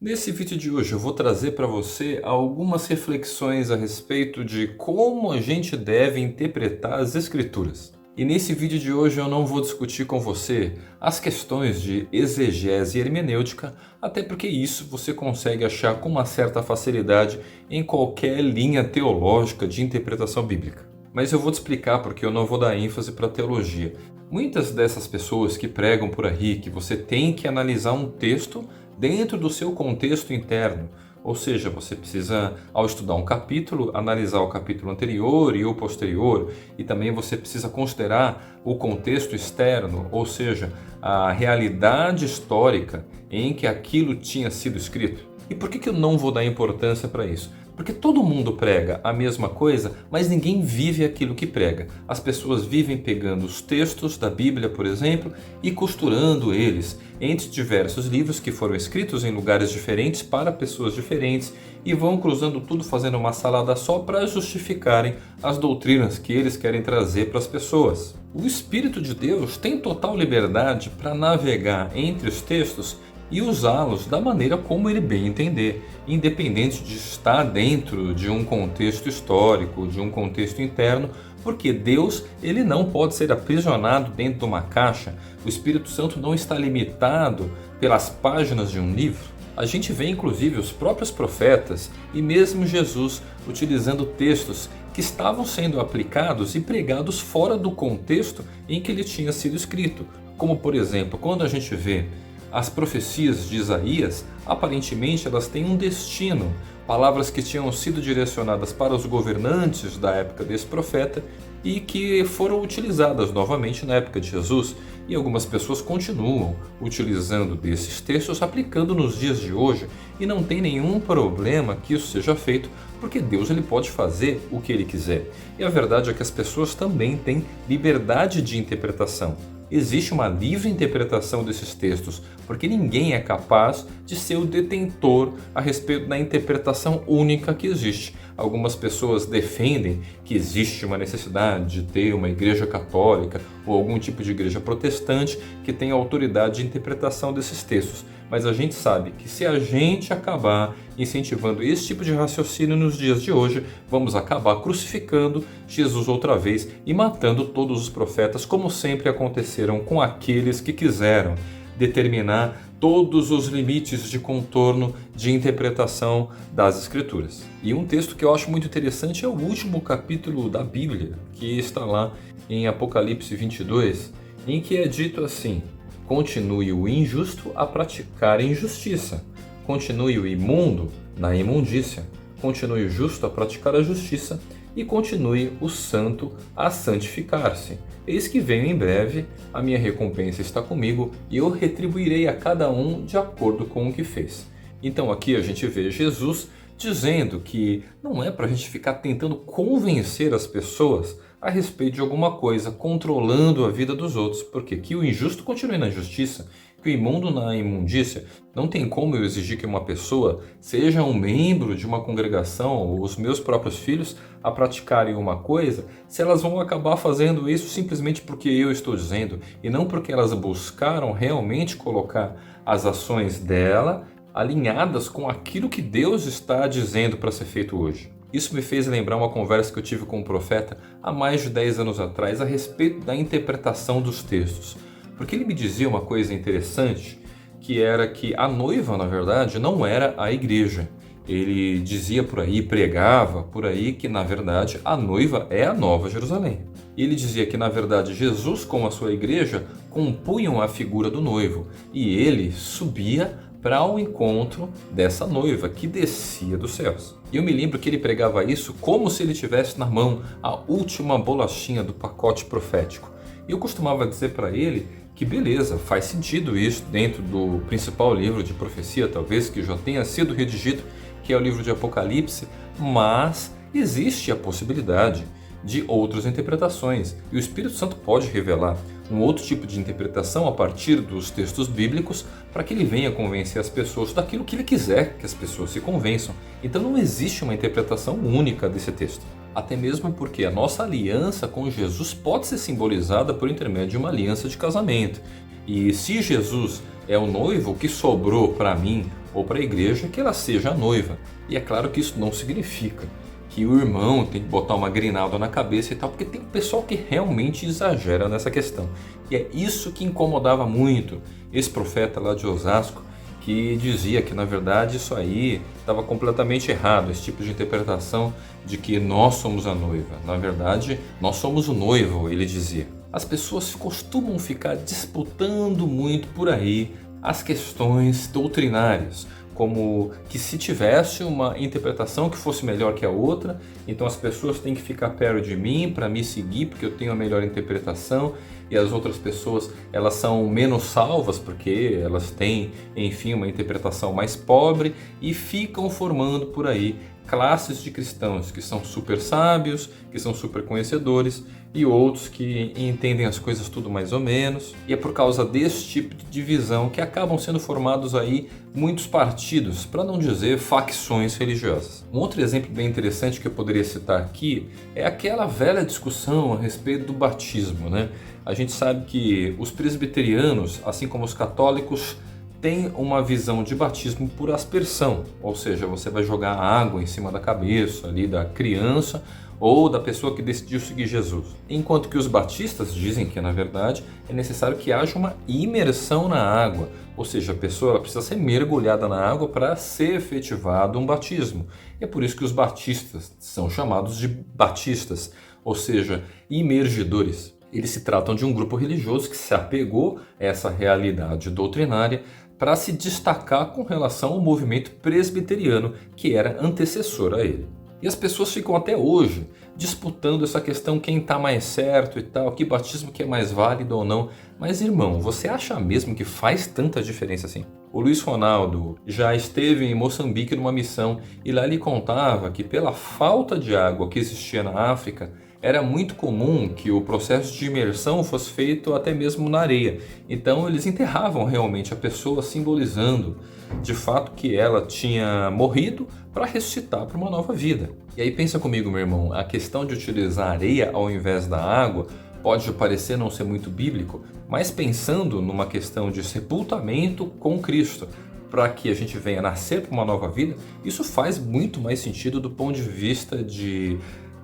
Nesse vídeo de hoje eu vou trazer para você algumas reflexões a respeito de como a gente deve interpretar as Escrituras. E nesse vídeo de hoje eu não vou discutir com você as questões de exegese e hermenêutica, até porque isso você consegue achar com uma certa facilidade em qualquer linha teológica de interpretação bíblica. Mas eu vou te explicar porque eu não vou dar ênfase para a teologia. Muitas dessas pessoas que pregam por aí que você tem que analisar um texto dentro do seu contexto interno. Ou seja, você precisa, ao estudar um capítulo, analisar o capítulo anterior e o posterior, e também você precisa considerar o contexto externo, ou seja, a realidade histórica em que aquilo tinha sido escrito. E por que eu não vou dar importância para isso? Porque todo mundo prega a mesma coisa, mas ninguém vive aquilo que prega. As pessoas vivem pegando os textos da Bíblia, por exemplo, e costurando eles entre diversos livros que foram escritos em lugares diferentes para pessoas diferentes e vão cruzando tudo fazendo uma salada só para justificarem as doutrinas que eles querem trazer para as pessoas. O Espírito de Deus tem total liberdade para navegar entre os textos e usá-los da maneira como ele bem entender, independente de estar dentro de um contexto histórico, de um contexto interno, porque Deus ele não pode ser aprisionado dentro de uma caixa. O Espírito Santo não está limitado pelas páginas de um livro. A gente vê inclusive os próprios profetas e mesmo Jesus utilizando textos que estavam sendo aplicados e pregados fora do contexto em que ele tinha sido escrito. Como por exemplo, quando a gente vê as profecias de Isaías, aparentemente elas têm um destino, palavras que tinham sido direcionadas para os governantes da época desse profeta e que foram utilizadas novamente na época de Jesus. E algumas pessoas continuam utilizando desses textos, aplicando nos dias de hoje, e não tem nenhum problema que isso seja feito, porque Deus ele pode fazer o que ele quiser. E a verdade é que as pessoas também têm liberdade de interpretação. Existe uma livre interpretação desses textos, porque ninguém é capaz de ser o detentor a respeito da interpretação única que existe. Algumas pessoas defendem que existe uma necessidade de ter uma igreja católica ou algum tipo de igreja protestante que tenha autoridade de interpretação desses textos. Mas a gente sabe que se a gente acabar incentivando esse tipo de raciocínio nos dias de hoje, vamos acabar crucificando Jesus outra vez e matando todos os profetas, como sempre aconteceram com aqueles que quiseram determinar todos os limites de contorno de interpretação das Escrituras. E um texto que eu acho muito interessante é o último capítulo da Bíblia, que está lá em Apocalipse 22, em que é dito assim: continue o injusto a praticar injustiça, continue o imundo na imundícia, continue o justo a praticar a justiça e continue o santo a santificar-se. Eis que venho em breve, a minha recompensa está comigo e eu retribuirei a cada um de acordo com o que fez. Então aqui a gente vê Jesus dizendo que não é para a gente ficar tentando convencer as pessoas a respeito de alguma coisa, controlando a vida dos outros, porque que o injusto continue na injustiça, que o imundo na imundícia. Não tem como eu exigir que uma pessoa seja um membro de uma congregação ou os meus próprios filhos a praticarem uma coisa, se elas vão acabar fazendo isso simplesmente porque eu estou dizendo e não porque elas buscaram realmente colocar as ações dela alinhadas com aquilo que Deus está dizendo para ser feito hoje. Isso me fez lembrar uma conversa que eu tive com um profeta há mais de 10 anos atrás a respeito da interpretação dos textos. Porque ele me dizia uma coisa interessante, que era que a noiva, na verdade, não era a igreja. Ele dizia por aí, pregava por aí que, na verdade, a noiva é a Nova Jerusalém. E ele dizia que, na verdade, Jesus com a sua igreja compunham a figura do noivo. E ele subia para o encontro dessa noiva que descia dos céus. E eu me lembro que ele pregava isso como se ele tivesse na mão a última bolachinha do pacote profético. E eu costumava dizer para ele que beleza, faz sentido isso dentro do principal livro de profecia, talvez que já tenha sido redigido, que é o livro de Apocalipse, mas existe a possibilidade de outras interpretações e o Espírito Santo pode revelar um outro tipo de interpretação a partir dos textos bíblicos para que ele venha convencer as pessoas daquilo que ele quiser que as pessoas se convençam. Então não existe uma interpretação única desse texto. Até mesmo porque a nossa aliança com Jesus pode ser simbolizada por intermédio de uma aliança de casamento. E se Jesus é o noivo, o que sobrou para mim ou para a igreja que ela seja a noiva. E é claro que isso não significa que o irmão tem que botar uma grinalda na cabeça e tal, porque tem um pessoal que realmente exagera nessa questão. E é isso que incomodava muito esse profeta lá de Osasco, que dizia que na verdade isso aí estava completamente errado, esse tipo de interpretação de que nós somos a noiva. Na verdade, nós somos o noivo, ele dizia. As pessoas costumam ficar disputando muito por aí as questões doutrinárias, como que se tivesse uma interpretação que fosse melhor que a outra, então as pessoas têm que ficar perto de mim para me seguir porque eu tenho a melhor interpretação, e as outras pessoas elas são menos salvas porque elas têm, enfim, uma interpretação mais pobre, e ficam formando por aí classes de cristãos que são super sábios, que são super conhecedores, e outros que entendem as coisas tudo mais ou menos. E é por causa desse tipo de divisão que acabam sendo formados aí muitos partidos, para não dizer facções religiosas. Um outro exemplo bem interessante que eu poderia citar aqui é aquela velha discussão a respeito do batismo, né? A gente sabe que os presbiterianos, assim como os católicos, tem uma visão de batismo por aspersão, ou seja, você vai jogar água em cima da cabeça ali da criança ou da pessoa que decidiu seguir Jesus. Enquanto que os batistas dizem que, na verdade, é necessário que haja uma imersão na água, ou seja, a pessoa ela precisa ser mergulhada na água para ser efetivado um batismo. E é por isso que os batistas são chamados de batistas, ou seja, imergidores. Eles se tratam de um grupo religioso que se apegou a essa realidade doutrinária para se destacar com relação ao movimento presbiteriano que era antecessor a ele. E as pessoas ficam até hoje disputando essa questão, quem está mais certo e tal, que batismo que é mais válido ou não. Mas irmão, você acha mesmo que faz tanta diferença assim? O Luiz Ronaldo já esteve em Moçambique numa missão e lá ele contava que pela falta de água que existia na África, era muito comum que o processo de imersão fosse feito até mesmo na areia. Então eles enterravam realmente a pessoa, simbolizando de fato que ela tinha morrido para ressuscitar para uma nova vida. E aí pensa comigo, meu irmão, a questão de utilizar areia ao invés da água pode parecer não ser muito bíblico, mas pensando numa questão de sepultamento com Cristo, para que a gente venha nascer para uma nova vida, isso faz muito mais sentido do ponto de vista de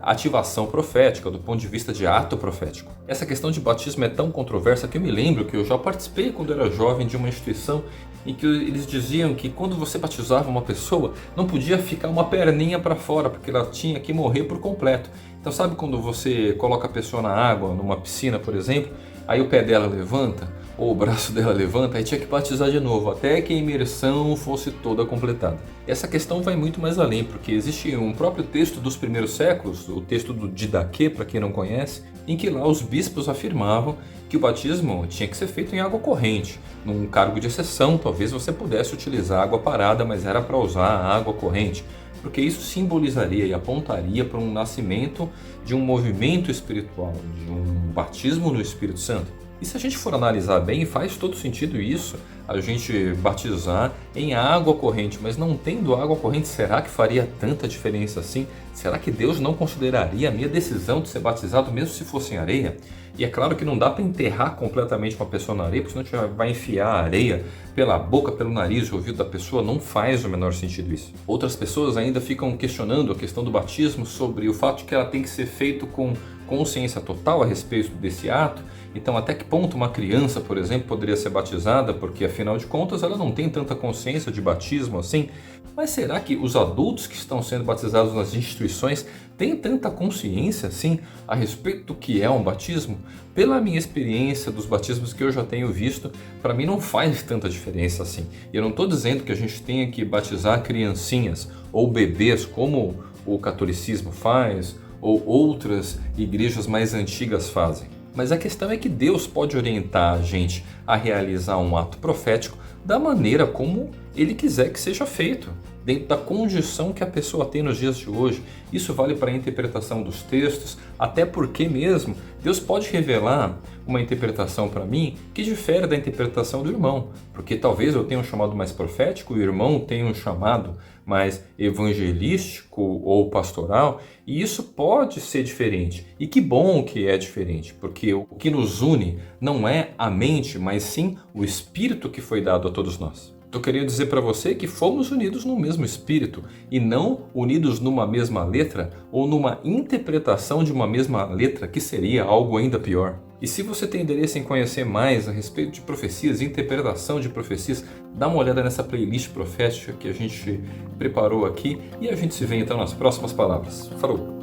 ativação profética, do ponto de vista de ato profético. Essa questão de batismo é tão controversa que eu me lembro que eu já participei quando era jovem de uma instituição em que eles diziam que quando você batizava uma pessoa, não podia ficar uma perninha para fora, porque ela tinha que morrer por completo. Então sabe quando você coloca a pessoa na água, numa piscina, por exemplo, aí o pé dela levanta, ou o braço dela levanta, aí tinha que batizar de novo, até que a imersão fosse toda completada. Essa questão vai muito mais além, porque existe um próprio texto dos primeiros séculos, o texto do Didaquê, para quem não conhece, em que lá os bispos afirmavam que o batismo tinha que ser feito em água corrente. Num cargo de exceção, talvez você pudesse utilizar água parada, mas era para usar a água corrente, porque isso simbolizaria e apontaria para um nascimento de um movimento espiritual, de um batismo no Espírito Santo. E se a gente for analisar bem, faz todo sentido isso, a gente batizar em água corrente, mas não tendo água corrente, será que faria tanta diferença assim? Será que Deus não consideraria a minha decisão de ser batizado mesmo se fosse em areia? E é claro que não dá para enterrar completamente uma pessoa na areia, porque senão a gente vai enfiar a areia pela boca, pelo nariz, o ouvido da pessoa, não faz o menor sentido isso. Outras pessoas ainda ficam questionando a questão do batismo sobre o fato de que ela tem que ser feito com consciência total a respeito desse ato. Então, até que ponto uma criança, por exemplo, poderia ser batizada, porque afinal de contas ela não tem tanta consciência de batismo assim? Mas será que os adultos que estão sendo batizados nas instituições têm tanta consciência assim a respeito do que é um batismo? Pela minha experiência dos batismos que eu já tenho visto, para mim não faz tanta diferença assim. E eu não estou dizendo que a gente tenha que batizar criancinhas ou bebês como o catolicismo faz ou outras igrejas mais antigas fazem. Mas a questão é que Deus pode orientar a gente a realizar um ato profético da maneira como Ele quiser que seja feito, dentro da condição que a pessoa tem nos dias de hoje. Isso vale para a interpretação dos textos, até porque mesmo Deus pode revelar uma interpretação para mim que difere da interpretação do irmão, porque talvez eu tenha um chamado mais profético, o irmão tenha um chamado mais evangelístico ou pastoral, e isso pode ser diferente. E que bom que é diferente, porque o que nos une não é a mente, mas sim o Espírito que foi dado a todos nós. Tô querendo dizer para você que fomos unidos no mesmo espírito e não unidos numa mesma letra ou numa interpretação de uma mesma letra, que seria algo ainda pior. E se você tem interesse em conhecer mais a respeito de profecias, interpretação de profecias, dá uma olhada nessa playlist profética que a gente preparou aqui e a gente se vê então nas próximas palavras. Falou!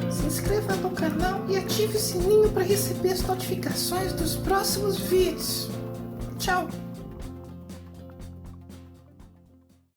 Se inscreva no canal e ative o sininho para receber as notificações dos próximos vídeos. Tchau!